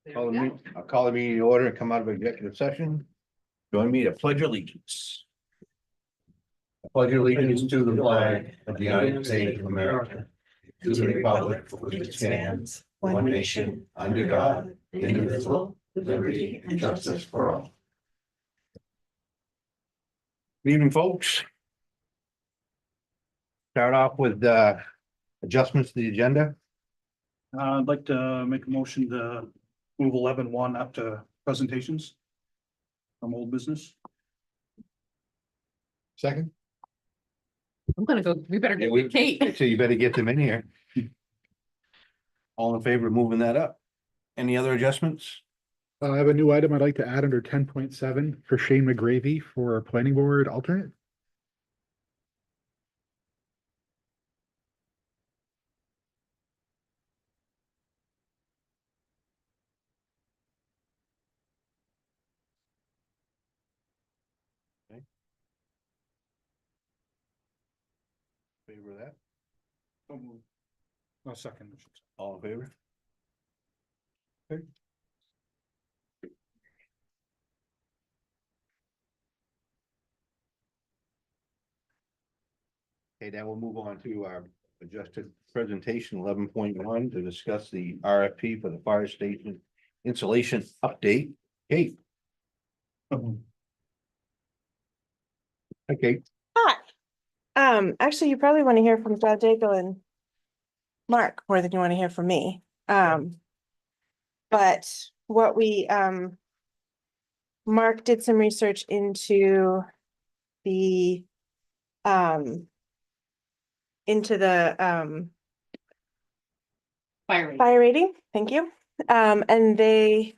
I'll call the meeting to order and come out of executive session. Join me to pledge allegiance. I pledge allegiance to the flag of the United States of America, to the republic for which it stands, one nation, under God, indivisible, with liberty and justice for all. Good evening, folks. Start off with adjustments to the agenda. I'd like to make a motion to move 11.1 up to presentations from old business. Second. I'm gonna go, we better Yeah, go we- with Kate. So you better get them in here. All in favor of moving that up? Any other adjustments? I have a new item I'd like to add under 10.7 for Shane McGravy for planning board alternate. Favor of that? No, second. All in favor? Okay. Okay, now we'll move on to our adjusted presentation 11.1 to discuss the RFP for the fire station insulation update. Kate. Okay, Hi. Actually, you probably want to hear from John Daigle and Mark more than you want to hear from me. But what we, Mark did some research into the, Fire. fire rating, thank you. And the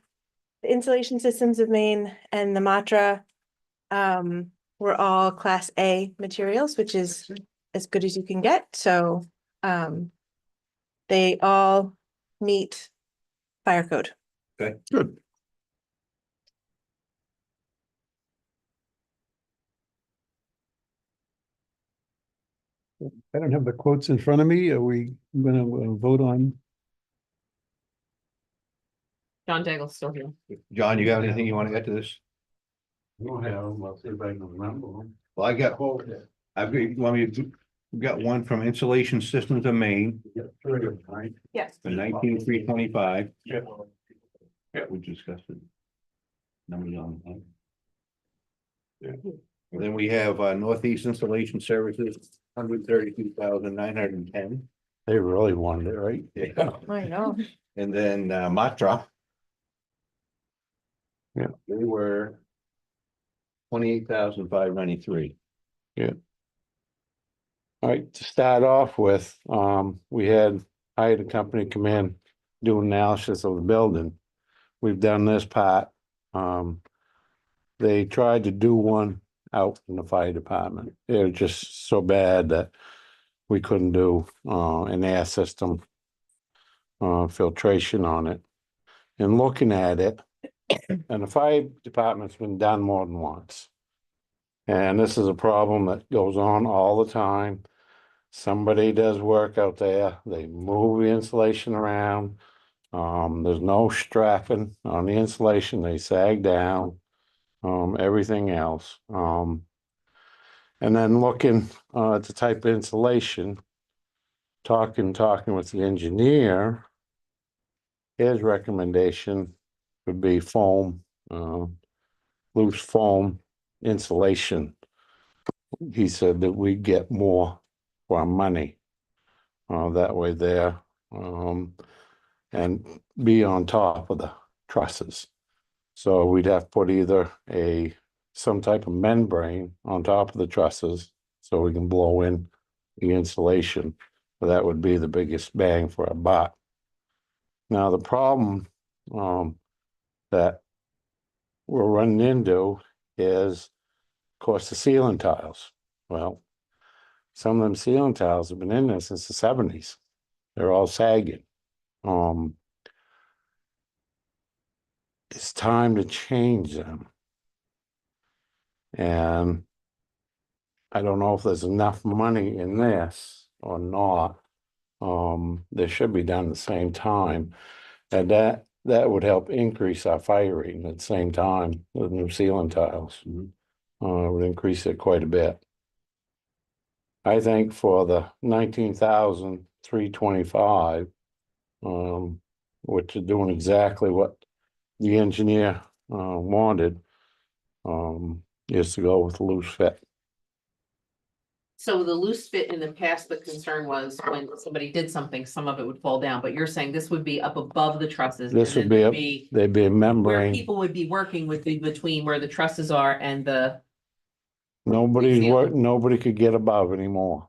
insulation systems of Maine and the Matra, were all class A materials, which is as good as you can get, so, they all meet fire code. good. I don't have the quotes in front of me. Are we gonna vote on? John Daggle's still here. John, you got anything you want to add to this? I don't have them. I'll see if I can remember them. Well, I've got we've got one from Insulation Systems of Maine Yes. for 19,325. Yeah. Yeah, we discussed it. Numbers on. And then we have Northeast Installation Services, 132,910. They really wanted it, right? Yeah. I know. And then Matra. Yeah. They were 28,593. All right, to start off with, we had hired a company come in, do analysis of the building. We've done this part. They tried to do one out in the fire department. It was just so bad that we couldn't do an air system filtration on it. And looking at it, and the fire department's been done more than once. And this is a problem that goes on all the time. Somebody does work out there, they move the insulation around. There's no strapping on the insulation, they sag down, everything else. And then looking at the type of insulation, talking with the engineer, his recommendation would be foam, loose foam insulation. He said that we get more for our money that way there, and be on top of the trusses. So we'd have to put either some type of membrane on top of the trusses so we can blow in the insulation. But that would be the biggest bang for our buck. Now the problem that we're running into is, of course, the ceiling tiles. Well, some of them ceiling tiles have been in there since the 70s. They're all sagging. It's time to change them. And I don't know if there's enough money in this or not. They should be done at the same time. And that that would help increase our fire rating at the same time, with new ceiling tiles. Mhm. It would increase it quite a bit. I think for the 19,325, which is doing exactly what the engineer, wanted, is to go with loose fit. So the loose fit in the past, the concern was when somebody did something, some of it would fall down, but you're saying this would be up above the trusses. and This would then be there'd a- There'd be a Where membrane, people would be working would be between where the trusses are and the, nobody could get above anymore.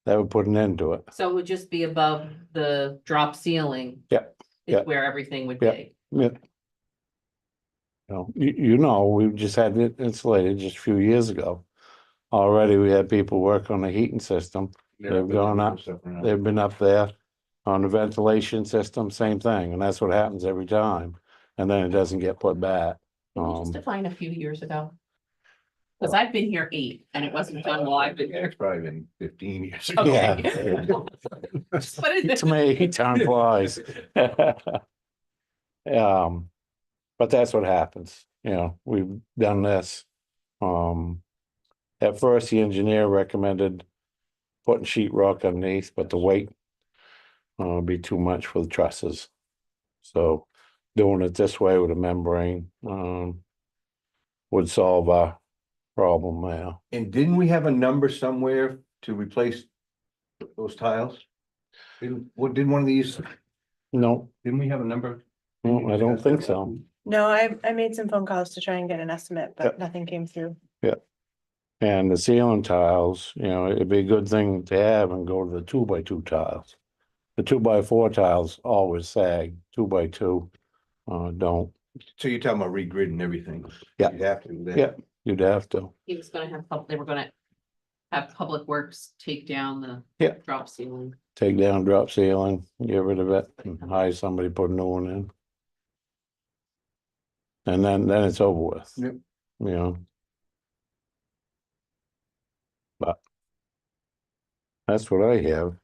That would put an end to it. so it would just be above the drop ceiling. Yep, Is yep, where everything would yep. be. Yeah. You know, we just had it insulated just a few years ago. Already we had people work on the heating system. They've gone up, they've been up there on the ventilation system, same thing, and that's what happens every time. And then it doesn't get put back. Did we just Um, define a few years ago? Cause I've been here 8 and it wasn't done while I've been Yeah, here. it's probably been 15 years ago. Okay. Yeah. But it- To me, time flies. But that's what happens, you know, we've done this. At first, the engineer recommended putting sheet rock underneath, but the weight would be too much for the trusses. So doing it this way with a membrane, would solve our problem now. And didn't we have a number somewhere to replace those tiles? Didn't one of these, No, didn't we have a number? no, I don't think so. No, I made some phone calls to try and get an estimate, but Yep. nothing came through. And the ceiling tiles, you know, it'd be a good thing to have and go to the 2x2 tiles. The 2x4 tiles always sag, 2x2, don't, So you're talking about regridding everything? Yeah. You'd have to. do that. Yeah. you'd have to. He was gonna have, they were gonna have Public Works take down the Yeah. drop ceiling. Take down drop ceiling, get rid of it, and hire somebody, to put a new one in. And then it's over with. Yep. You know. But. That's what I have,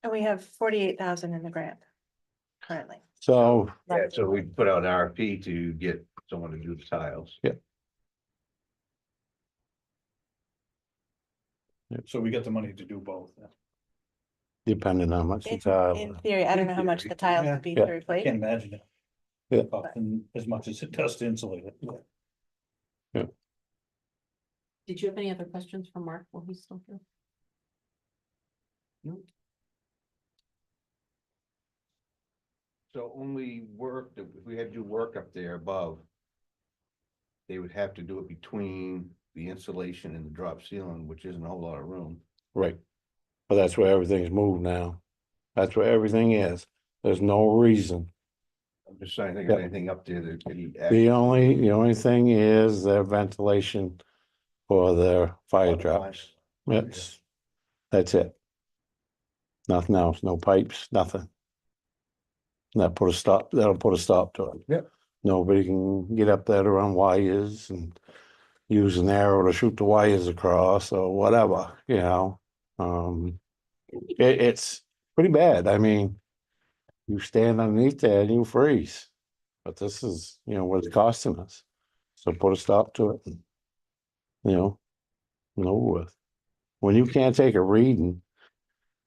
And we have 48,000 in the grant currently. so, Yeah, so we put out an RFP to get someone to do the tiles. So we got the money to do both. depending on how much the In tile, theory, I don't know how much the tiles would be to Yeah. replace. Can't imagine it. Yeah. Costing as much as it does to insulate it. Did you have any other questions for Mark while he's still here? So only work, that if we had to do work up there above. They would have to do it between the insulation and the drop ceiling, which isn't a whole lot of room. right. But that's where everything's moved now. That's where everything is. There's no reason. I'm just trying to think of Yeah. anything up there that could. The only thing is their ventilation for their fire trucks. That's it. Nothing else, no pipes, nothing. That'll put a stop to it. Yep. Nobody can get up there to run wires and use an arrow to shoot the wires across or whatever, you know? It's pretty bad. I mean, you stand underneath there and you freeze. But this is, you know, what it's costing us. So put a stop to it. And, you know, over with. When you can't take a reading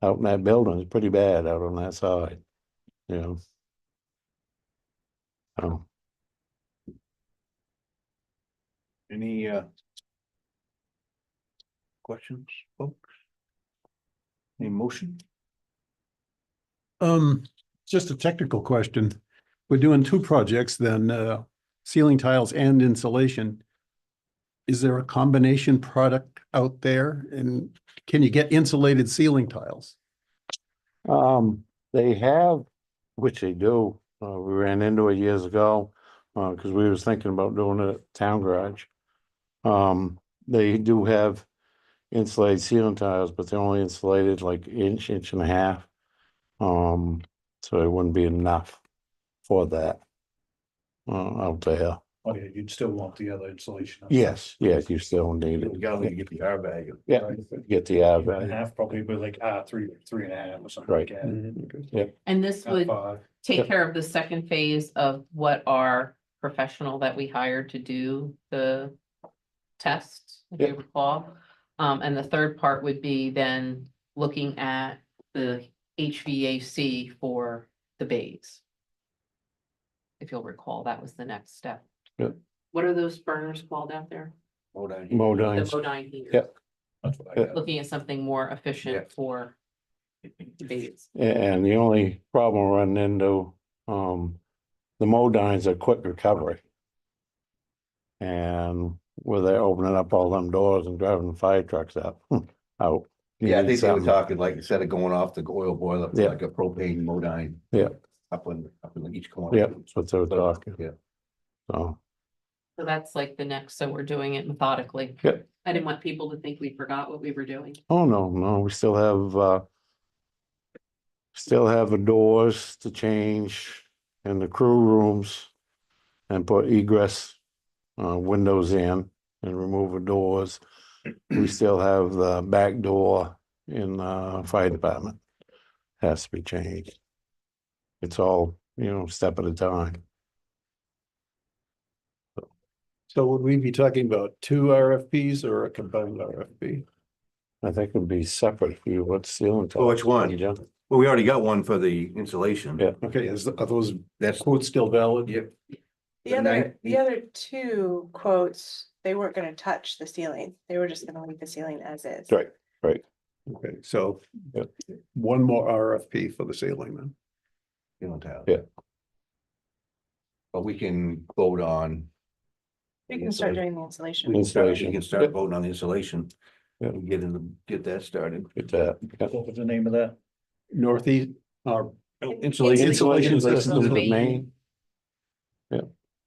out in that building, it's pretty bad out on that side, you know. Oh, Any questions, folks? Any motion? Just a technical question. We're doing two projects then, ceiling tiles and insulation. Is there a combination product out there and can you get insulated ceiling tiles? they have, which they do, we ran into it years ago, cause we was thinking about doing it at Town Garage. They do have insulated ceiling tiles, but they're only insulated like inch and a half. So it wouldn't be enough for that. Out there, Oh, yeah, you'd still want the other insulation. Yes, yes, you still need You it. gotta get the R value. Yeah, get the R And a value, half probably, but like, three and a half or something like right. that. And this Not would five. take Yep. care of the second phase of what our professional that we hired to do the test, if you Yep. recall. And the third part would be then looking at the HVAC for the bays. If you'll recall, that was the next step. Yep. What are those burners called out there? Hold on. The Modines, Modine heaters. Yep. That's what I Yeah. got. Looking at something more Yeah. efficient for the bays. and the only problem we're running into, the Modines are quick recovery. And where they're opening up all them doors and driving the fire trucks out, out. You Yeah, I need think they were something. talking like instead of going off the oil boiler, Yeah. like a propane Modine. Yeah. Up in each corner. Yeah, that's what they were talking, Yeah. so, So that's like the next, so we're doing it methodically. Yep. I didn't want people to think we forgot what we were doing. oh, no, we still have, still have the doors to change in the crew rooms and put egress, windows in and remove the doors. We still have the back door in the fire department. Has to be changed. It's all, step at a time. So would we be talking about two RFPs or a combined RFP? I think it'd be separate for you, what's ceiling. Oh, which one? Yeah. Well, we already got one for the insulation. Yeah. Okay, are those That's, quotes still valid? yep. The other two quotes, they weren't gonna touch the ceiling. They were just gonna leave the ceiling as is. Right, Okay, so Yep. one more RFP for the ceiling then. Tile. Yeah. But we can vote on. We can start doing the insulation. We Insulation. can start Yep. voting on the insulation. Yeah. And get that started. get that. Yeah. What was the name of that? Northeast, Insulation. Insulation system Main. of Maine,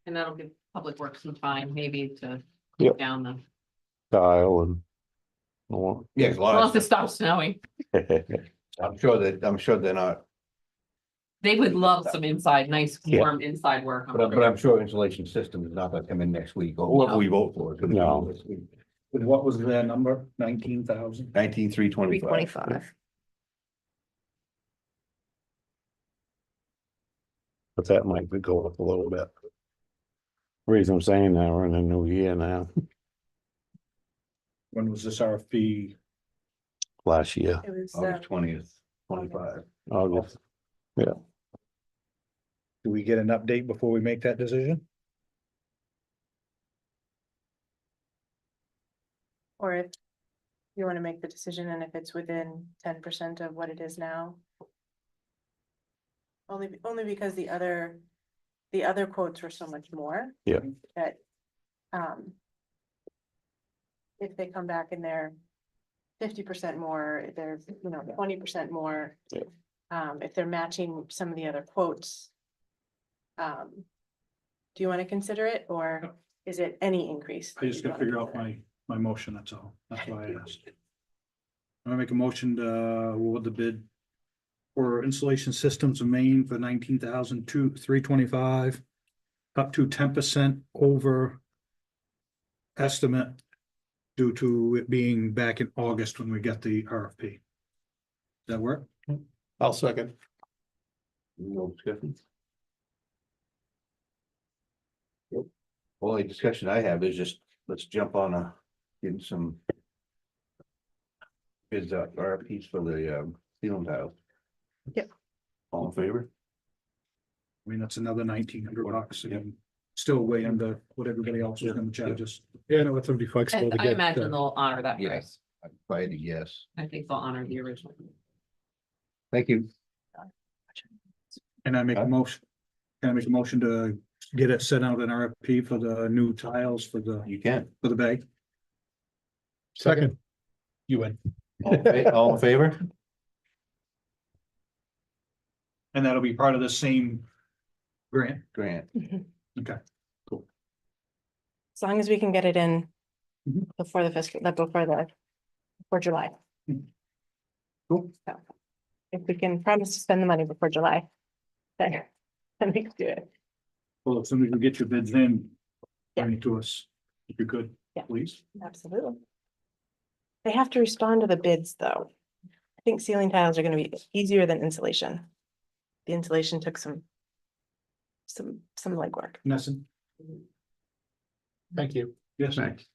And that'll give Public Works some time maybe to Yep. keep down the, tile and. more. Yeah, 'cause a well, lot if it of, stops snowing, I'm sure they're not, they would love some inside, nice Yeah. warm inside work. but I'm sure insulation system is not gonna come in next week, or whoever we vote for. is gonna come No. this week. And what was their number? 19,000? 19,325. But that might be go up a little bit. Reason I'm saying that, we're in a new year now, When was this RFP? last year, It was, August 20th, 25. August. Do we get an update before we make that decision? or if you wanna make the decision and if it's within 10% of what it is now. Only because the other quotes were so much more. Yeah. That, if they come back and they're 50% more, if they're, 20% more. Yeah. If they're matching some of the other quotes. Do you wanna consider it, or is it any increase? I just gotta figure out my motion, that's all. That's why I asked. I'm gonna make a motion to award the bid for installation systems of Maine for 19,325, up to 10% over estimate due to it being back in August when we got the RFP. Does that work? I'll second. No discussion? Yep. Only discussion I have is just, let's jump on getting some bids out, RFPs for the, ceiling tiles. Yep. All in favor? I mean, that's another $1,900 and still way under what everybody else was gonna charge us. Yeah, no, it's gonna be flexible And to I get. imagine they'll honor that Yeah. price. If I had to guess. I think they'll honor the original. Thank you. And I make a Huh? motion, can I make a motion to get it sent out an RFP for the new tiles for You can. the bay? Second, You win. All in favor? And that'll be part of the same grant. Grant. Okay. As long as we can get it in Mhm. before July. Cool. So, if we can promise to spend the money before July, then we can do it. Well, as soon as we get your bids in, bring it to us, if you could, Yeah. please. Absolutely. They have to respond to the bids, though. I think ceiling tiles are gonna be easier than insulation. The insulation took some legwork. Nesson? Thank you. Yes. Thanks.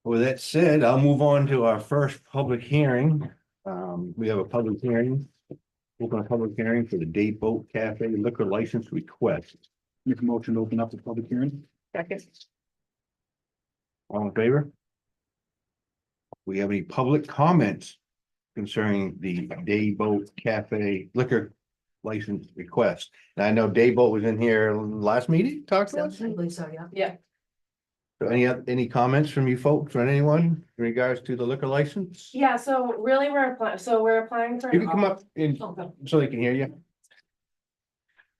With that said, I'll move on to our first public hearing. We have a public hearing. Open a public hearing for the Day Boat Cafe liquor license request. Make a motion to open up the public hearing. Second. All in favor? We have any public comments concerning the Day Boat Cafe liquor license request? And I know Day Boat was in here last meeting, talked to us. Yeah. So any comments from you folks or anyone in regards to the liquor license? Yeah, so really we're applying for. You an can come off- up and Oh, go. so they can hear you.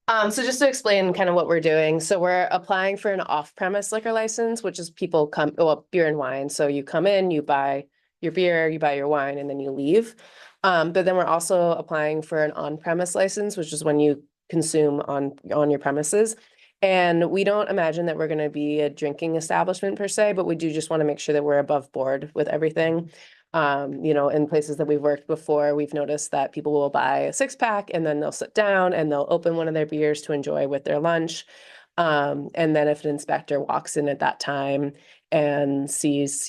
So just to explain kind of what we're doing, so we're applying for an off-premise liquor license, which is people come, well, beer and wine. So you come in, you buy your beer, you buy your wine, and then you leave. But then we're also applying for an on-premise license, which is when you consume on your premises. And we don't imagine that we're gonna be a drinking establishment per se, but we do just want to make sure that we're above board with everything. In places that we've worked before, we've noticed that people will buy a 6-pack and then they'll sit down and they'll open one of their beers to enjoy with their lunch. And then if an inspector walks in at that time and sees,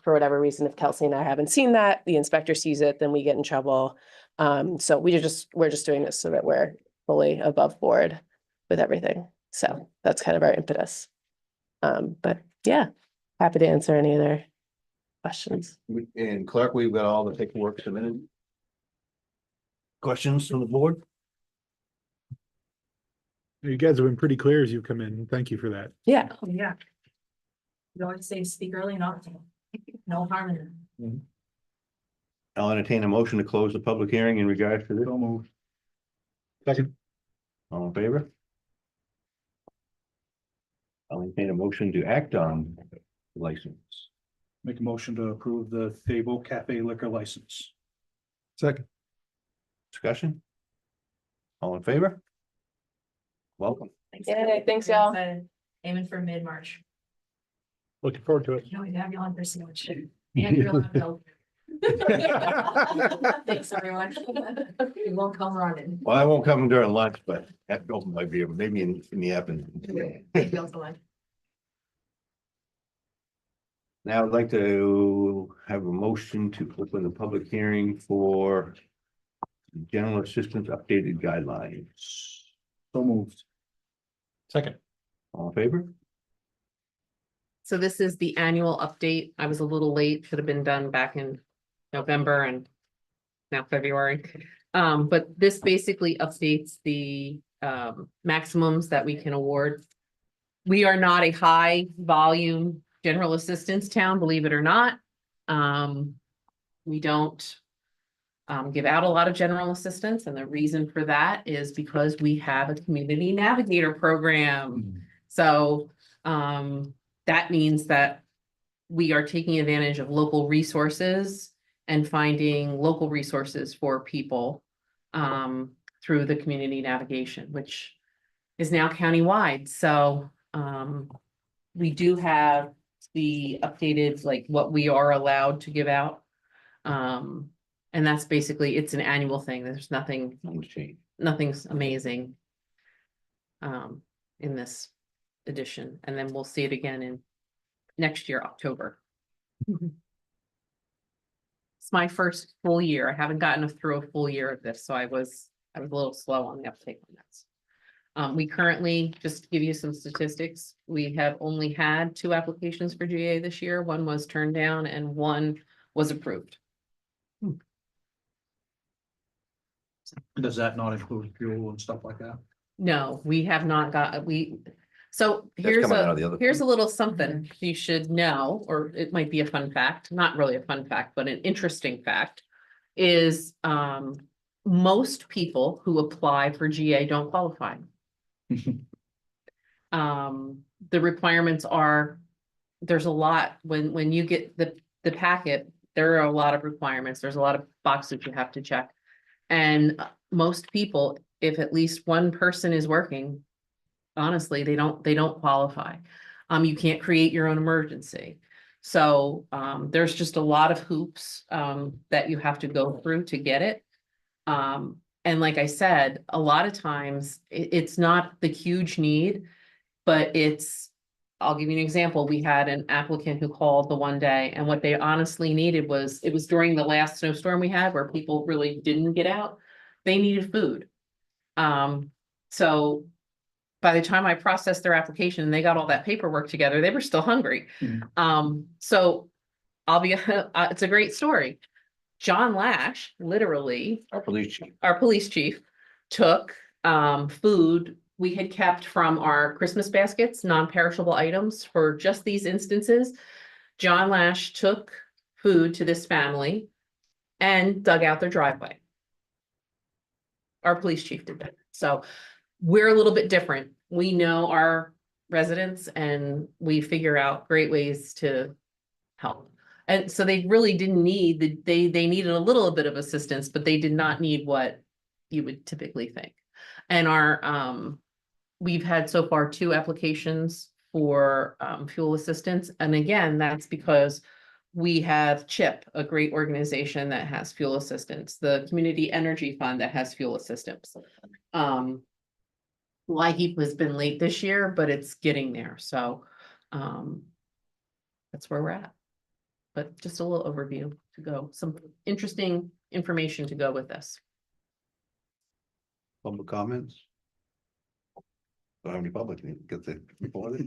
for whatever reason, if Kelsey and I haven't seen that, the inspector sees it, then we get in trouble. So we're just doing this so that we're fully above board with everything. So that's kind of our impetus. But yeah, happy to answer any other questions. And clerk, we've got all the paperwork submitted. Questions from the board? You guys have been pretty clear as you come in. Thank you for that. Yeah. Oh, yeah. You always say speak early and often. No harm in it. I'll entertain a motion to close the public hearing in regards to this. So moved. Second. All in favor? I'll entertain a motion to act on the license. Make a motion to approve the Day Boat Cafe liquor license. Second. Discussion? All in favor? Welcome. Yay, thanks, y'all. Excited. Aiming for mid-March. Looking forward to it. You know, you have you on for so much. And you're allowed to help. Thanks, everyone. You won't come running. Well, I won't come during lunch, but have to open my beer, maybe in the afternoon. Maybe I'll go on. Now I'd like to have a motion to open the public hearing for general assistance updated guidelines. So moved. Second. All in favor? So this is the annual update. I was a little late, should have been done back in November and now February. But this basically updates the maximums that we can award. We are not a high volume general assistance town, believe it or not. We don't give out a lot of general assistance, and the reason for that is because we have a community navigator program. So that means that we are taking advantage of local resources and finding local resources for people through the community navigation, which is now countywide. So we do have the updated, like what we are allowed to give out. And that's basically, it's an annual thing. There's nothing, Nothing's changed. nothing's amazing in this edition, and then we'll see it again in next year, October. It's my first full year. I haven't gotten through a full year of this, so I was a little slow on the uptake on this. We currently, just to give you some statistics, we have only had 2 applications for GA this year. One was turned down and one was approved. Does that not include fuel and stuff like that? No, we have not got, so That's here's coming out of the other here's a fund. little something you should know, or it might be a fun fact, not really a fun fact, but an interesting fact. Is most people who apply for GA don't qualify. The requirements are, there's a lot, when you get the packet, there are a lot of requirements, there's a lot of boxes you have to check. And most people, if at least one person is working, honestly, they don't qualify. You can't create your own emergency. So, there's just a lot of hoops, that you have to go through to get it. And like I said, a lot of times it's not the huge need, but I'll give you an example. We had an applicant who called the one day and what they honestly needed was, it was during the last snowstorm we had where people really didn't get out. They needed food. So by the time I processed their application and they got all that paperwork together, they were still hungry. So I'll be, it's a great story. John Lash, literally, Our police chief. our police chief, took food we had kept from our Christmas baskets, non-perishable items for just these instances. John Lash took food to this family and dug out their driveway. Our police chief did that. So we're a little bit different. We know our residents and we figure out great ways to help. And so they really didn't need, they needed a little bit of assistance, but they did not need what you would typically think. And we've had so far 2 applications for fuel assistance. And again, that's because we have CHIP, a great organization that has fuel assistance, the Community Energy Fund that has fuel assistance. LIHEAP has been late this year, but it's getting there. So that's where we're at. But just a little overview to go, some interesting information to go with this. Public comments? Don't have any public, get the report.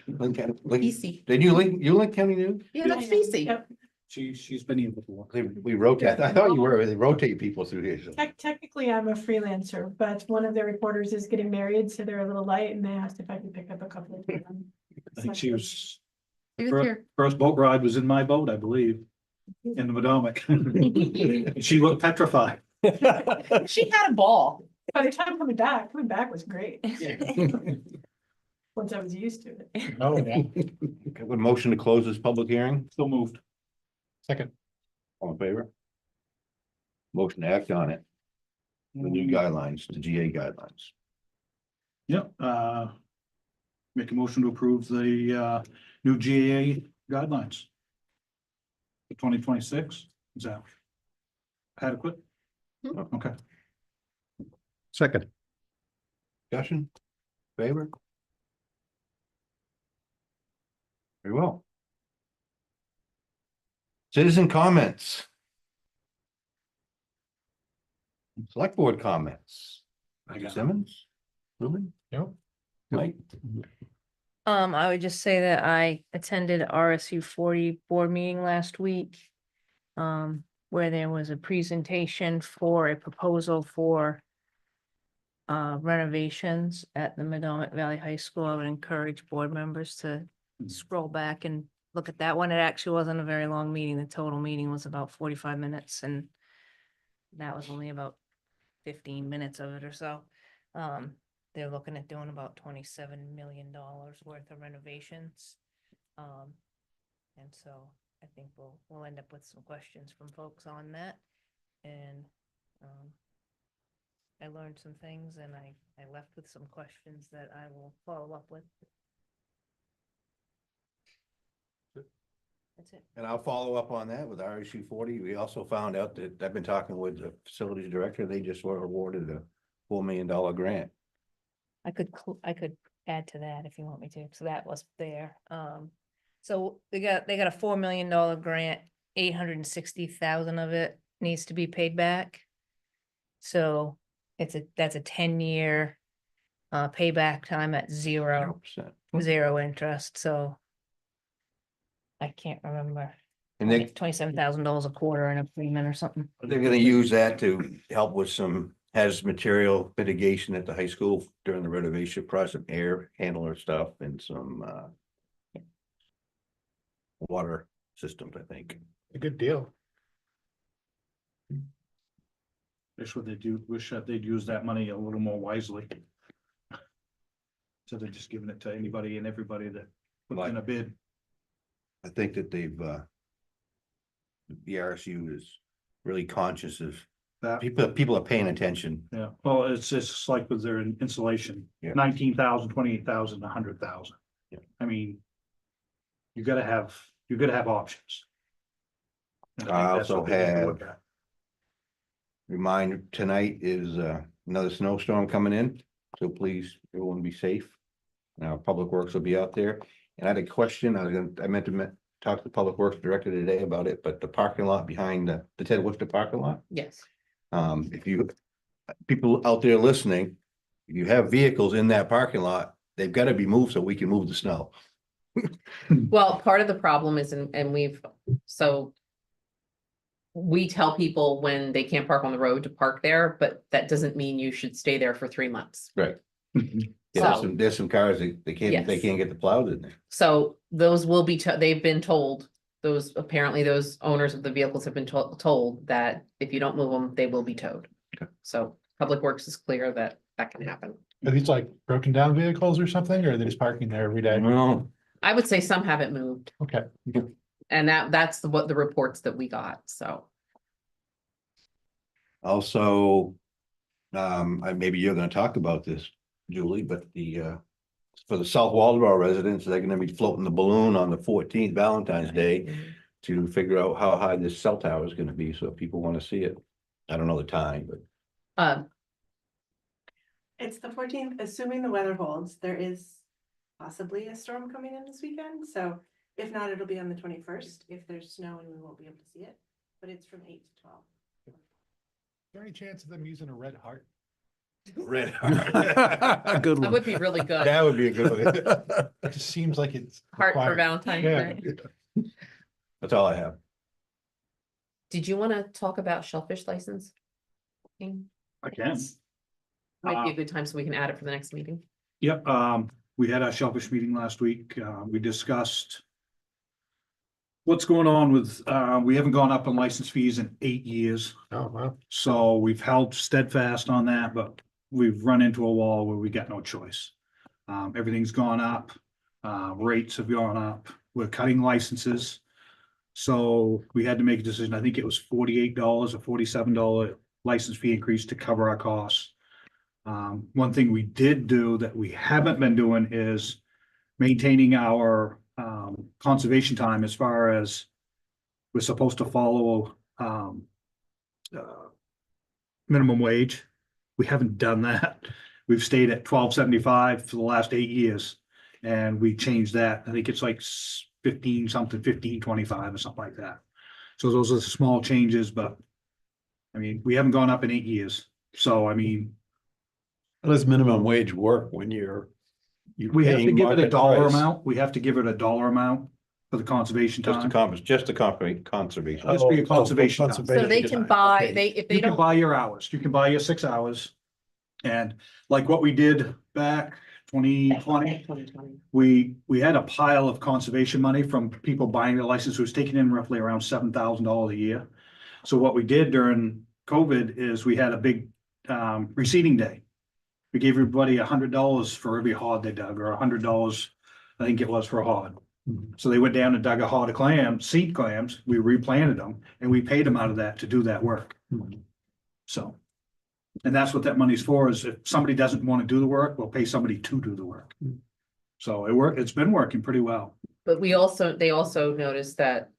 Lynn County- Lynn- Easy. Did you Lynn County News? Yeah, that's easy. Yep. She's been here before. We rotate, I thought you were, they rotate people through here. So. Technically, I'm a freelancer, but one of the reporters is getting married, so they're a little light, and they asked if I could pick up a couple of them. I think she was, He was Sure. here. first boat ride was in my boat, I believe, in the Potomac. She looked petrified. She had a ball. By the time coming back was great. Once I was used to it. Oh, yeah. Have a motion to close this public hearing, Still moved. Second. all in favor? Motion to act on it, the new guidelines, the GA guidelines. Yep, make a motion to approve the new GAA guidelines. For 2026, is that adequate? Hmm. Okay, Second. Discussion, favor? Very well. Citizen comments. Select board comments. I got it. Simmons? Really? Yep. Mike? I would just say that I attended RSU 40 board meeting last week. Where there was a presentation for a proposal for renovations at the Madomet Valley High School. I would encourage board members to scroll back and look at that one. It actually wasn't a very long meeting. The total meeting was about 45 minutes and that was only about 15 minutes of it or so. They're looking at doing about $27 million worth of renovations. And so I think we'll end up with some questions from folks on that. And I learned some things and I left with some questions that I will follow up with. That's it. And I'll follow up on that with RSU 40. We also found out that I've been talking with the facilities director. They just were awarded a $4 million grant. I could add to that if you want me to, so that was there. So they got a $4 million grant, 860,000 of it needs to be paid back. So that's a 10-year payback time at zero 0%. interest, so I can't remember. And they, $27,000 a quarter in a agreement or something. they're gonna use that to help with some hazardous material mitigation at the high school during the renovation process, air handler stuff and some water systems, I think. A good deal. Wish that they'd use that money a little more wisely. So they're just giving it to anybody and everybody that puts in a bid. I think that they've the RSU is really conscious of that. People are paying attention. Yeah, well, it's just like with their insulation, Yeah. 19,000, 28,000, 100,000. Yeah. I mean. You gotta have options. And I think that's also what we need to have- look at. Reminder, tonight is another snowstorm coming in, so please, everyone be safe. Public Works will be out there, and I had a question, I meant to talk to the Public Works Director today about it, but the parking lot behind the Ted Worcester parking lot. Yes. If you, people out there listening, if you have vehicles in that parking lot, they've got to be moved so we can move the snow. Well, part of the problem is, and we tell people when they can't park on the road to park there, but that doesn't mean you should stay there for 3 months. Right. So- There's some cars that they Yes. can't get the plows in there. So those will be, they've been told, apparently those owners of the vehicles have been told that if you don't move them, they will be towed. Okay. So Public Works is clear that that can happen. Are these like broken down vehicles or something, or are they just parking there every day? No. I would say some haven't moved, Okay. and that's what the reports that we got, so. Also, maybe you're gonna talk about this, Julie, but for the South Waldeboro residents, they're gonna be floating the balloon on the 14th Valentine's Day to figure out how high this cell tower is gonna be, so if people wanna see it. I don't know the time, but It's the 14th, assuming the weather holds. There is possibly a storm coming in this weekend, so if not, it'll be on the 21st. If there's snow and we won't be able to see it, but it's from 8 to 12. Is there any chance of them using a red heart? red. Good that would be really good. That would be a good one. It just seems like it's. Heart for required. Valentine's Yeah. Day. That's all I have. Did you want to talk about shellfish license? I can. Might be a good time so we can add it for the next meeting. Yep, we had our shellfish meeting last week. We discussed. What's going on with, we haven't gone up on license fees in 8 years. Oh, wow. So we've held steadfast on that, but we've run into a wall where we got no choice. Everything's gone up, rates have gone up, we're cutting licenses. So we had to make a decision. I think it was $48 or $47 license fee increase to cover our costs. One thing we did do that we haven't been doing is maintaining our conservation time, as far as we're supposed to follow minimum wage. We haven't done that. We've stayed at $12.75 for the last 8 years. And we changed that. I think it's like 15 something, 15.25 or something like that. So those are the small changes, but I mean, we haven't gone up in 8 years. So I mean, How does minimum wage work when you're we have to paying give it a market dollar price? amount. We have to give it a dollar amount for the conservation Just the time. conservation. Just for your conservation time. So they can buy, Okay. if they You can don't, buy your hours. You can buy your 6 hours. And like what we did back 2020, 2020. we had a pile of conservation money from people buying the license. It was taking in roughly around $7,000 a year. So what we did during COVID is we had a big receiving day. We gave everybody $100 for every hod they dug, or $100, I think it was, for a hod. So they went down and dug a hod of clams, seed clams, we replanted them, and we paid them out of that to do that work. So, and that's what that money's for, is if somebody doesn't want to do the work, we'll pay somebody to do the work. So it's been working pretty well. But they also noticed that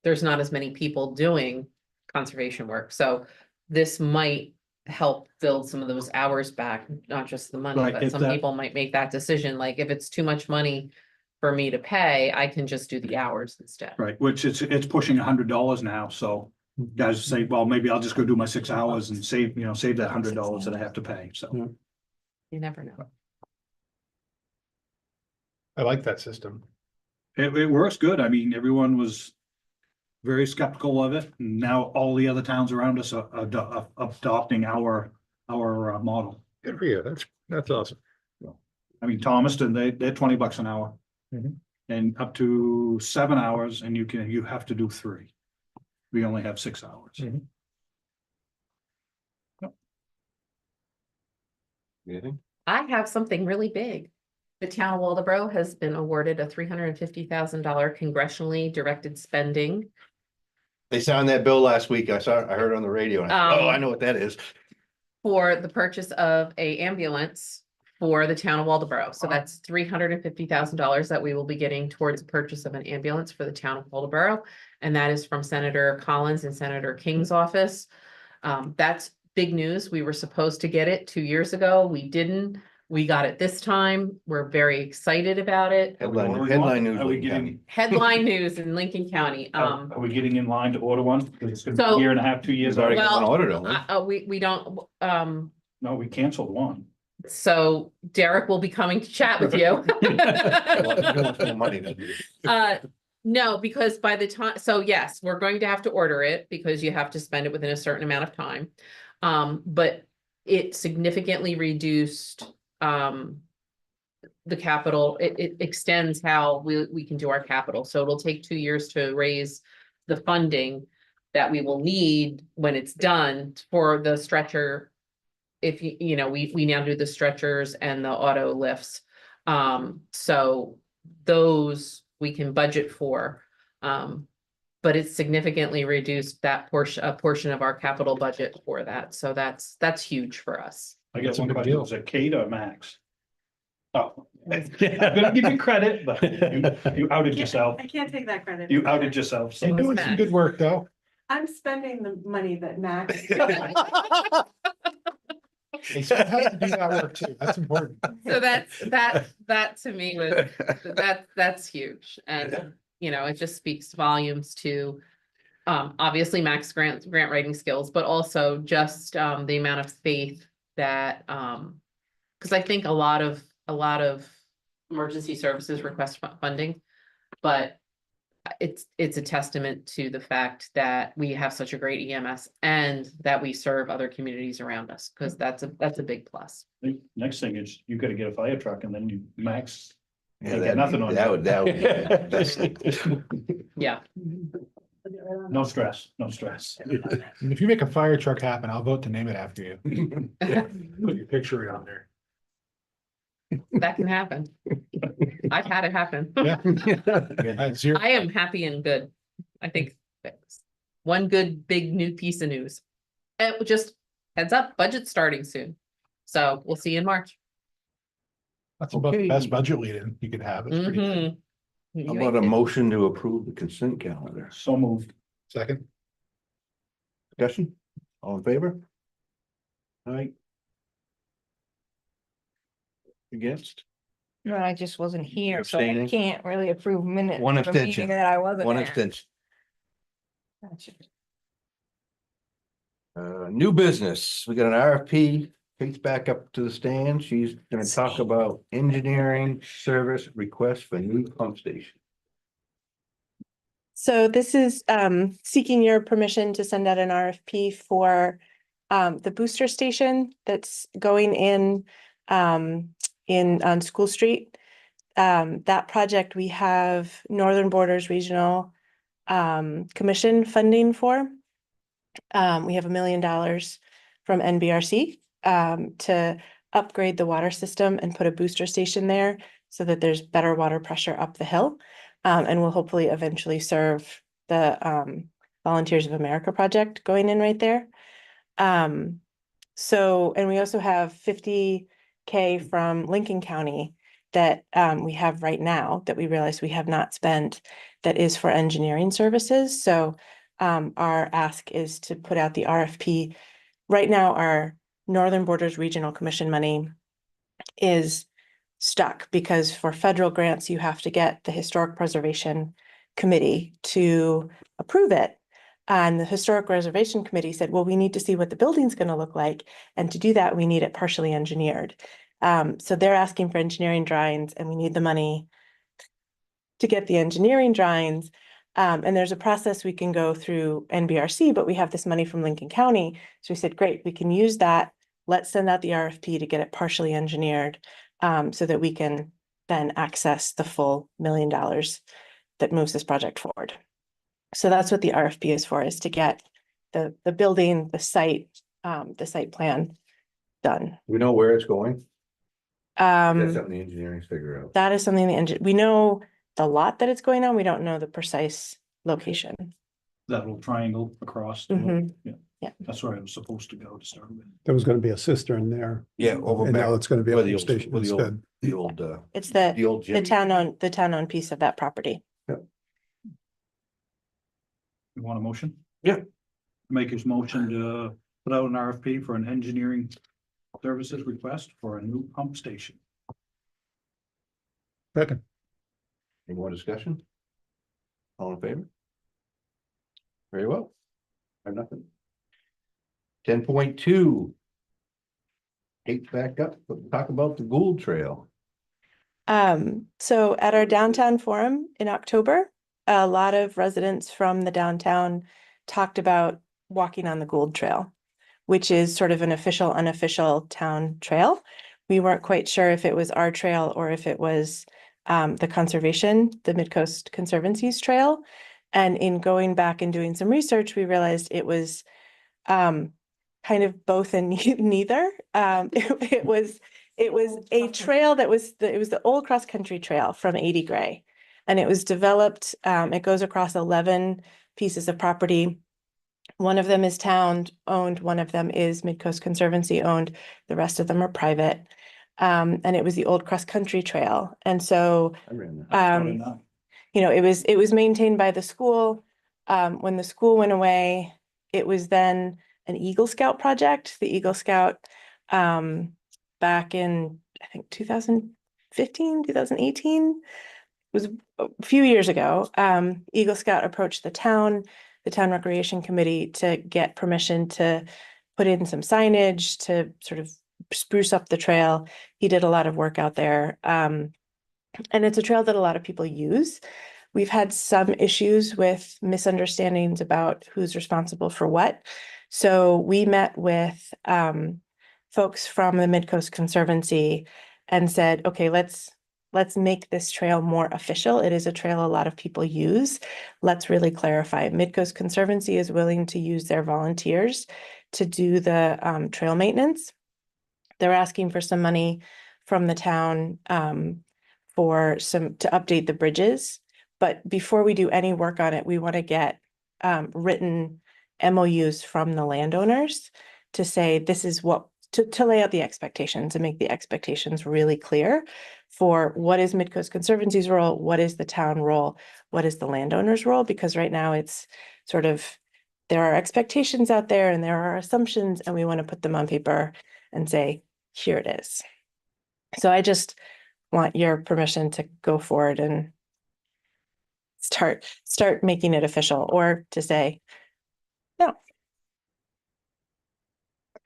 there's not as many people doing conservation work, so this might help build some of those hours back, not just the money, Right, but if some that- people might make that decision, like if it's too much money for me to pay, I can just do the hours instead. Right, which it's pushing $100 now, so guys say, well, maybe I'll just go do my 6 hours and save that $100 that I have to pay, so. You never know. I like that system. It works good. I mean, everyone was very skeptical of it. And now all the other towns around us are adopting our model. Good for you. That's awesome. I mean, Thomaston, they're $20 an hour. Mhm. And up to 7 hours, and you have to do 3. We only have 6 hours. Mhm. Anything? I have something really big. The town of Waldeboro has been awarded a $350,000 congressionally directed spending They signed that bill last week. I heard it on the radio. And I said, oh, I know what that is. For the purchase of a ambulance for the town of Waldeboro. So that's $350,000 that we will be getting towards the purchase of an ambulance for the town of Waldeboro. And that is from Senator Collins and Senator King's office. That's big news. We were supposed to get it 2 years ago. We didn't. We got it this time. We're very excited about it. Headline news. Are we Lincoln County. getting, Headline news in Lincoln County. are we getting in line to order one? 'Cause it's been So- a year and a half, 2 years We've already already. got Well, one order, don't we? We don't, No, we canceled one. so Derek will be coming to chat with you. Well, money to do. No, because by the time, so yes, we're going to have to order it because you have to spend it within a certain amount of time. But it significantly reduced, the capital, it extends how we can do our capital. So it'll take 2 years to raise the funding that we will need when it's done for the stretcher. If you know, we now do the stretchers and the auto lifts. So those we can budget for. But it's significantly reduced that portion, a portion of our capital budget for that. So that's huge for us. I guess That's a one good question, deal. is it Kate or Max? Oh, I'm gonna give you credit, but you outed yourself. I can't take that credit. You outed yourself. so- You're doing some good work, though. I'm spending the money that Max. Hey, so you have to do that work too. That's important. So that to me was, that's huge. And, you know, it just speaks volumes to obviously Max grant writing skills, but also just the amount of faith that because I think a lot of emergency services request funding, but it's a testament to the fact that we have such a great EMS and that we serve other communities around us, because that's a big plus. The next thing is you gotta get a fire truck and then you, Max. Yeah, You got nothing on that would, that would. Yeah. No stress, no stress. And if you make a fire truck happen, I'll vote to name it after you. Put your picture on there. That can happen. I've had it happen. Yeah. Zero. I am happy and good. I think that's one good big new piece of news. It just heads up, budget starting soon. So we'll see you in March. That's about the Okay. best budget lead-in you could have. It's pretty good. Mhm. How about a motion to approve the consent calendar? So moved. Second, Discussion? All in favor? All right. Against? No, I just wasn't here, so I Abstaining? can't really approve minutes. One of a meeting abstention. That I wasn't One at. abstention. Gotcha. New business. We got an RFP. Kate's back up to the stand. She's gonna talk about engineering service request for new pump station. So this is seeking your permission to send out an RFP for the booster station that's going in on School Street. That project we have Northern Borders Regional Commission funding for. We have $1 million from NBRC to upgrade the water system and put a booster station there so that there's better water pressure up the hill. And will hopefully eventually serve the Volunteers of America project going in right there. So, and we also have 50K from Lincoln County that we have right now that we realize we have not spent, that is for engineering services. So our ask is to put out the RFP. Right now, our Northern Borders Regional Commission money is stuck because for federal grants, you have to get the Historic Preservation Committee to approve it. And the Historic Preservation Committee said, well, we need to see what the building's going to look like. And to do that, we need it partially engineered. So they're asking for engineering drawings and we need the money to get the engineering drawings. And there's a process we can go through NBRC, but we have this money from Lincoln County. So we said, great, we can use that. Let's send out the RFP to get it partially engineered so that we can then access the full $1 million that moves this project forward. So that's what the RFP is for, is to get the building, the site plan done. We know where it's going. That's Um, something the engineers figure out. that is something we know the lot that it's going on. We don't know the precise location. that little triangle across. Mhm. Yeah. Yeah. That's where it was supposed to go to start with. There was gonna be a cistern there. Yeah, over And now back it's gonna be a where the pump old, station where the old, instead. the old, It's the old the gym. town-owned piece of that property. You want a motion? Yeah. Make his motion to put out an RFP for an engineering services request for a new pump station. Second. Any more discussion? All in favor? Very well. Or nothing. 10.2. Back up, talk about the Gould Trail. So at our downtown forum in October, a lot of residents from the downtown talked about walking on the Gould Trail, which is sort of an official, unofficial town trail. We weren't quite sure if it was our trail or if it was the conservation, the Midcoast Conservancy's trail. And in going back and doing some research, we realized it was kind of both and neither. It was a trail that was it was the old cross country trail from 80 Gray. And it was developed, it goes across 11 pieces of property. One of them is town owned, one of them is Midcoast Conservancy owned, the rest of them are private. And it was the old cross country trail. And so I ran that. you know, it was maintained by the school. When the school went away, it was then an Eagle Scout project. The Eagle Scout back in, I think 2015, 2018, was a few years ago. Eagle Scout approached the town recreation committee to get permission to put in some signage to sort of spruce up the trail. He did a lot of work out there. And it's a trail that a lot of people use. We've had some issues with misunderstandings about who's responsible for what. So we met with folks from the Midcoast Conservancy and said, okay, let's make this trail more official. It is a trail a lot of people use. Let's really clarify. Midcoast Conservancy is willing to use their volunteers to do the trail maintenance. They're asking for some money from the town for to update the bridges. But before we do any work on it, we want to get written MOUs from the landowners to say this is what, to lay out the expectations and make the expectations really clear for what is Midcoast Conservancy's role, what is the town role, what is the landowner's role, because right now it's sort of, there are expectations out there and there are assumptions, and we want to put them on paper and say, here it is. So I just want your permission to go forward and start making it official, or to say, no.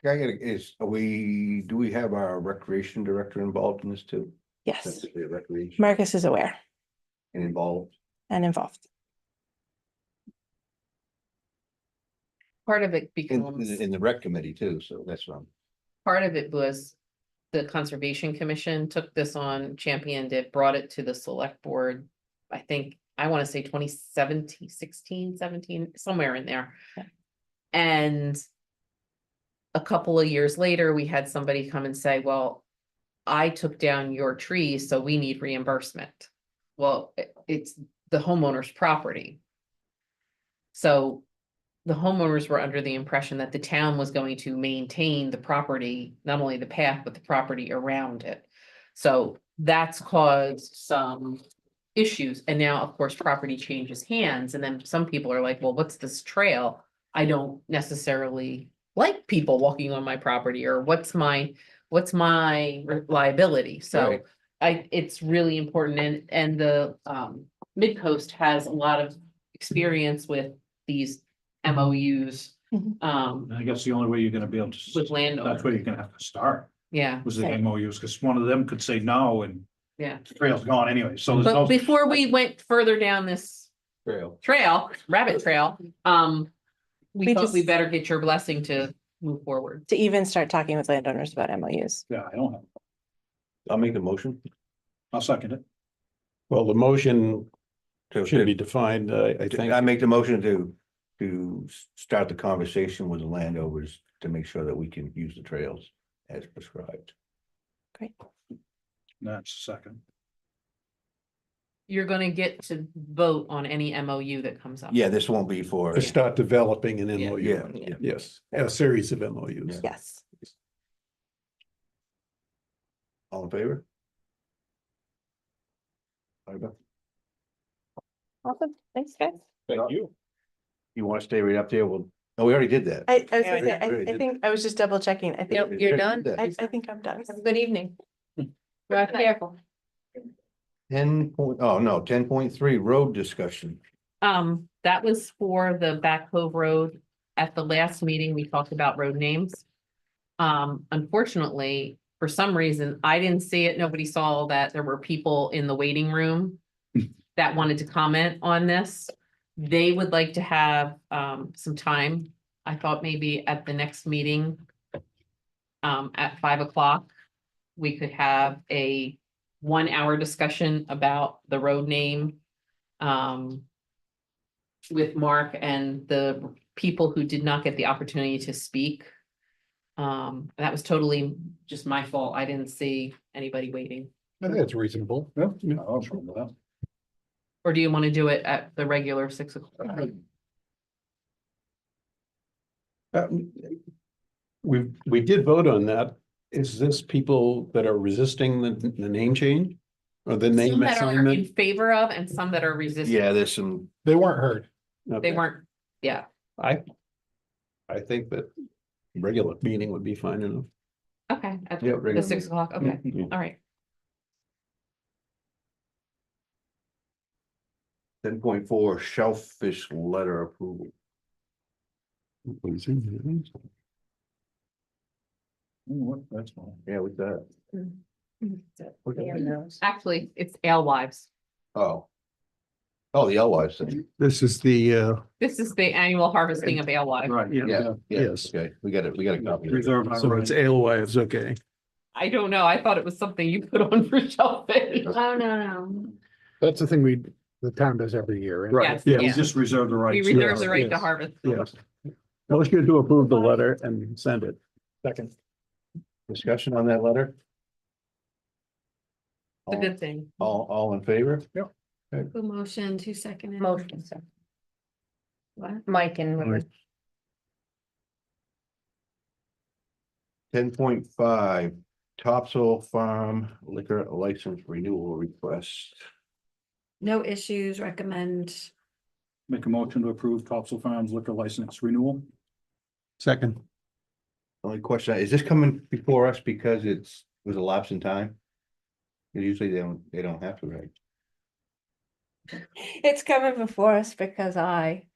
Do we have our recreation director involved in this too? Yes, Essentially, recreation Marcus is aware and involved. and involved. Part of it In, becomes, in the rec committee too, so that's what I'm. part of it was the Conservation Commission took this on, championed it, brought it to the select board. I think, I want to say 2017, 16, 17, somewhere in there. Yeah. And a couple of years later, we had somebody come and say, well, I took down your trees, so we need reimbursement. Well, it's the homeowner's property. So the homeowners were under the impression that the town was going to maintain the property, not only the path, but the property around it. So that's caused some issues. And now, of course, property changes hands. And then some people are like, well, what's this trail? I don't necessarily like people walking on my property, or what's my liability? So Right. it's really important. And the Midcoast has a lot of experience with these MOUs I guess the only way you're gonna be able to, with landowners. that's where you're gonna have to start, Yeah, was the Right. MOUs, because one of them could say no and yeah. the trail's gone anyway, so there's But no. before we went further down this Trail. rabbit trail, we We thought we just- better get your blessing to move forward. To even start talking with landowners about MOUs. Yeah, I don't have, I'll make the motion. I'll second it. Well, the motion To- should be defined, I think. I make the motion to start the conversation with the landowners to make sure that we can use the trails as prescribed. Great. That's the second. you're gonna get to vote on any MOU that comes up. Yeah, this won't be for. To start developing an Yeah. MOU. Yeah. Yes, a series of MOUs. Yes. All in favor? Barbara? Awesome. Thanks, guys. Thank you. You want to stay right up there? Well, no, we already did that. I was gonna say, Yeah, I right, did- think, I was just double checking. I Yep, think, you're done. I think I'm done. Have a good evening. Drive careful. 10.3, road discussion. That was for the Back Cove Road. At the last meeting, we talked about road names. Unfortunately, for some reason, I didn't see it. Nobody saw that there were people in the waiting room that wanted to comment on this. They would like to have, some time. I thought maybe at the next meeting, at 5 o'clock, we could have a 1 hour discussion about the road name. With Mark and the people who did not get the opportunity to speak. That was totally just my fault. I didn't see anybody waiting. I think it's reasonable. Yeah, I was wrong with that. Or do you want to do it at the regular 6 o'clock? We did vote on that. Is this people that are resisting the name change? Or the Some name that are in assignment? favor of and some that are resistant. Yeah, there's some, They weren't heard. They Okay. weren't, yeah, I think that regular meeting would be fine enough. okay, at Yeah, the regular 6 o'clock, okay, Yeah. all right. 10.4, shellfish letter approval. That's fine. Yeah, with that. Actually, it's alewives. Oh. Oh, the L.Y. thing. This is the, This is the annual harvesting of alewives. Right, Yeah, yeah, Yes. okay, we got it, we got a copy. of it. reserve. so it's alewives, okay. I don't know, I thought it was something you put on for shellfish. Oh, no. That's the thing the town does every year. Right? Yes, Yeah, we yeah. just reserve the right. We reserve yes, the right to yes. harvest. Yes. Motion to approve the letter and send it. Second. Discussion on that letter? It's a good thing. All in favor? Who motion 2 second? Motion, so. What? Mike and. 10.5, Topsail Farm liquor license renewal request. No issues, recommend. Make a motion to approve Topsail Farms liquor license renewal. Second. Only question, is this coming before us because it was a lapse in time? Usually they don't have to, right? It's coming before us because I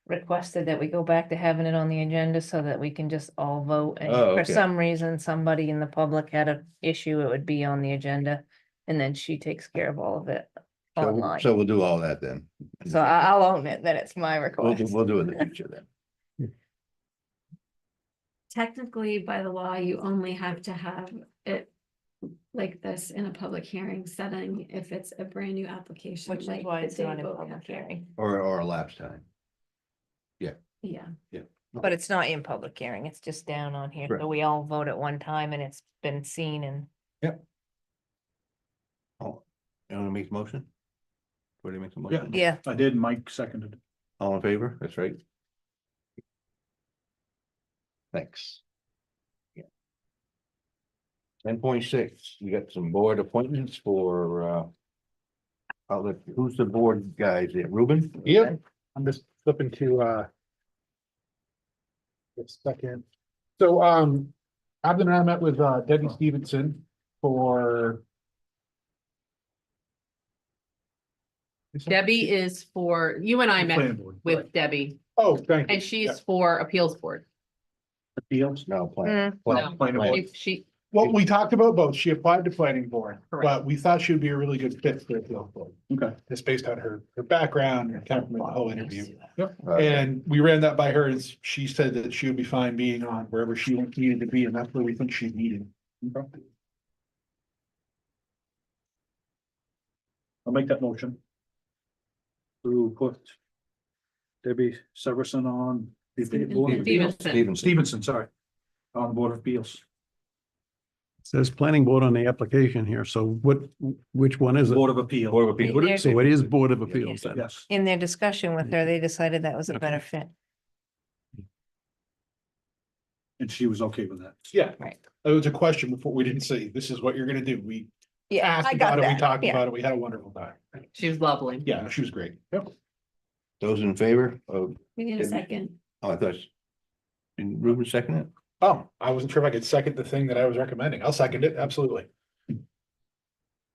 requested that we go back to having it on the agenda so that we can just all vote. And Oh, for okay. some reason, somebody in the public had an issue, it would be on the agenda. And then she takes care of all of it So, online. so we'll do all that then. So I'll own it, that it's my We'll request. we'll do it in the future then. Technically, by the law, you only have to have it like this in a public hearing setting if it's a brand new application. Which is like why the it's not day in vote public after. hearing. Or a lapse time. Yeah, But it's not in public hearing, it's just down on here, Correct. so we all vote at one time and it's been seen and. Oh, you wanna make a motion? What do you make a Yeah. motion? Yeah. I did, Mike seconded. All in favor? That's right. Thanks. 10.6, we got some board appointments for who's the board guys there? Ruben? Yep, I'm just flipping to a second. So, Abden and I met with Debbie Stevenson for. Debbie is for, you and I Planning met board, with right. Debbie, Oh, thank you. and she's for appeals board. Appeals. No, plan. No. Planning board. She, Well, we talked about both. She applied to planning board, Correct. but we thought she would be a really good fit for the appeals board. Okay. Just based on her background and kind of the whole interview. Uh, And we ran that by her and she said that she would be fine being on wherever she needed to be, and that's where we think she's needed. I'll make that motion. To put Debbie Severson on. the Board of Appeals. Stevenson. Stevenson, sorry, on the Board of Appeals. Says planning board on the application here, so which one is it? Board of Appeal. Board of Appeals. So it is Board of Appeals then. Yes. In their discussion with her, they decided that was a better fit. And she was okay with that. Yeah. Right. It was a question before. We didn't say, this is what you're gonna do. We Yeah, asked I got about it, we that. talked Yeah. about it, we had a wonderful time. She was lovely. Yeah, no, she was great. Yep. Those in favor of, We need a second. oh, I thought. Did Ruben second it? Oh, I wasn't sure if I could second the thing that I was recommending. I'll second it, absolutely.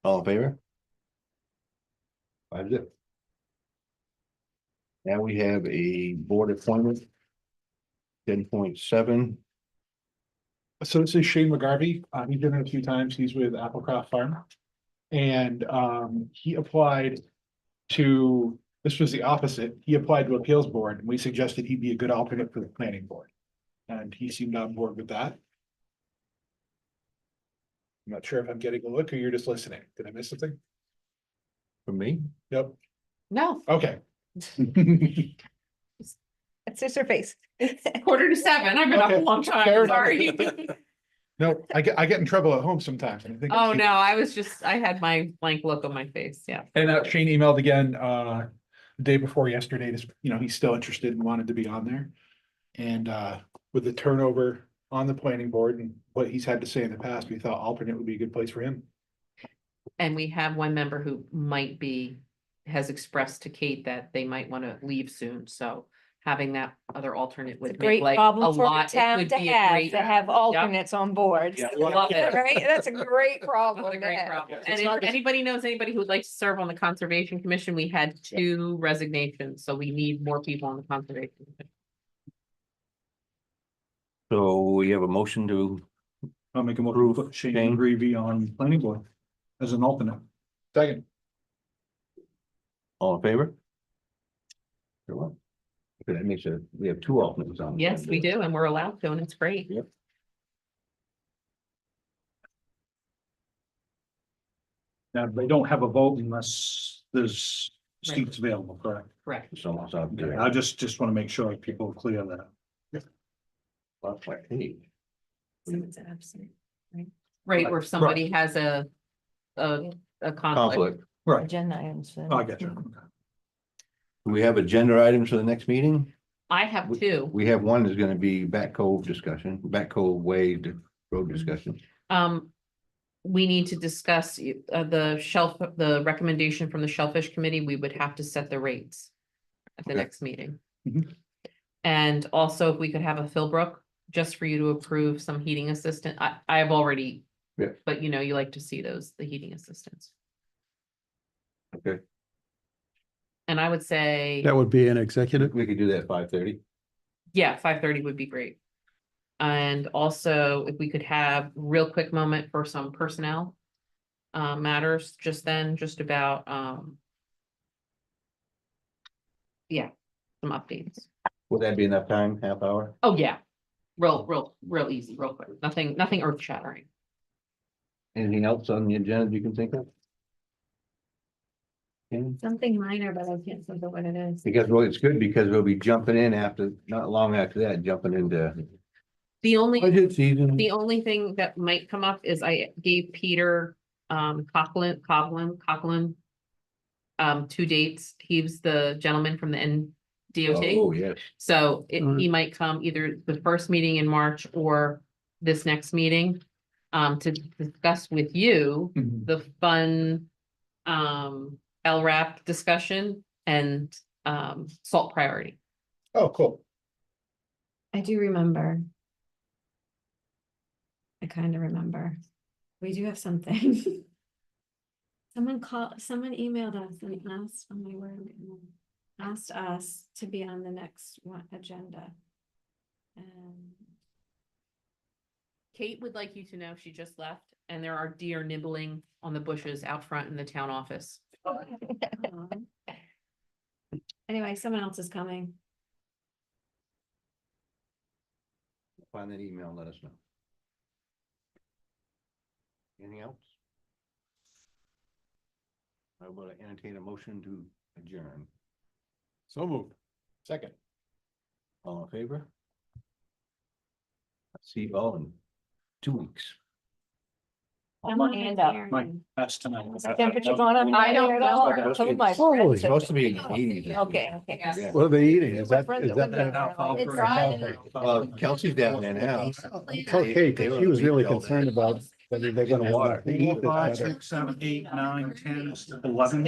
All in favor? 5-0. Now we have a board appointment. 10.7, So this is Shane McGarvey. He's been in a few times. He's with Applecroft Farm. And he applied to, this was the opposite. He applied to appeals board and we suggested he'd be a good alternate for the planning board. And he seemed on board with that. I'm not sure if I'm getting a look or you're just listening. Did I miss something? for me, Yep. No, Okay. It's just her face. 6:45. I've been up a Okay, long time, fair enough. sorry. No, I get in trouble at home sometimes. And I think Oh, no, I had my blank look on my face, yeah. And Shane emailed again, the day before yesterday, just, he's still interested and wanted to be on there. And, with the turnover on the planning board and what he's had to say in the past, we thought alternate would be a good place for him. And we have one member who has expressed to Kate that they might want to leave soon, so having that other alternate It's a would great make like a problem for a lot. It town would to be a great. have alternates on boards. Yeah. Love it. Right? That's a great problem What a to great have. problem. Yeah, And it's if not just- anybody knows anybody who would like to serve on the Conservation Commission, we had 2 resignations, so we need more people on the Conservation Commission. so we have a motion to, I'll make a motion to put Shane Greavy on planning board as an alternate. Second. all in favor? Very well. Okay, that makes we have 2 alternates on. Yes, we do, and we're allowed to, and it's great. Now, they don't have a vote unless there's Right. seats available, correct? Correct. So, I just want to make sure people are clear of that. Someone's absent. Right, where somebody has a conflict. Conflict. Right. Agenda items. Oh, I get you. Okay. Do we have agenda items for the next meeting? I have 2. We have one is gonna be Back Cove discussion, Back Cove Way road discussion. We need to discuss the recommendation from the Shellfish Committee. We would have to set the rates at the Okay. next meeting. Mhm. And also if we could have a Philbrook, just for you to approve some heating assistant. I have already. Yeah. But you like to see the heating assistants. Okay, And I would say, That would be an executive. we could do that at 5:30. yeah, 5:30 would be great. And also if we could have real quick moment for some personnel matters just about, yeah, some updates. Would that be enough time, half hour? Oh, yeah. Real easy, real quick. Nothing earth shattering. Anything else on the agenda you can think of? Okay. Something minor, but I can't think of what it is. Because, well, it's good because we'll be jumping in not long after that, jumping into The only budget season. thing that might come up is I gave Peter Coughlin 2 dates. He was the gentleman from the NDOT. Oh, yes. So Alright. he might come either the first meeting in March or this next meeting to discuss with you Mhm. the fun LRAP discussion and salt priority. Oh, cool. I do remember. I kind of remember. We do have something. Someone emailed us and asked, oh my word, asked us to be on the next one agenda. And Kate would like you to know she just left and there are deer nibbling on the bushes out front in the town office. anyway, someone else is coming. Find that email, let us know. Anything else? I will entertain a motion to adjourn. So moved. Second. All in favor? See you all in 2 weeks. Hand up. My best tonight. Temperature going up? I don't know. Some of my Holy friends. Supposed to be in the eighties. Okay, okay. Yeah. What are they eating? Is that, Friends is that? that live that- It's Friday. Kelsey's down there now. It's okay, because she was really concerned about whether they're gonna have enough to eat. this 5, weather. 6, 7, 8, 9, 10, 11.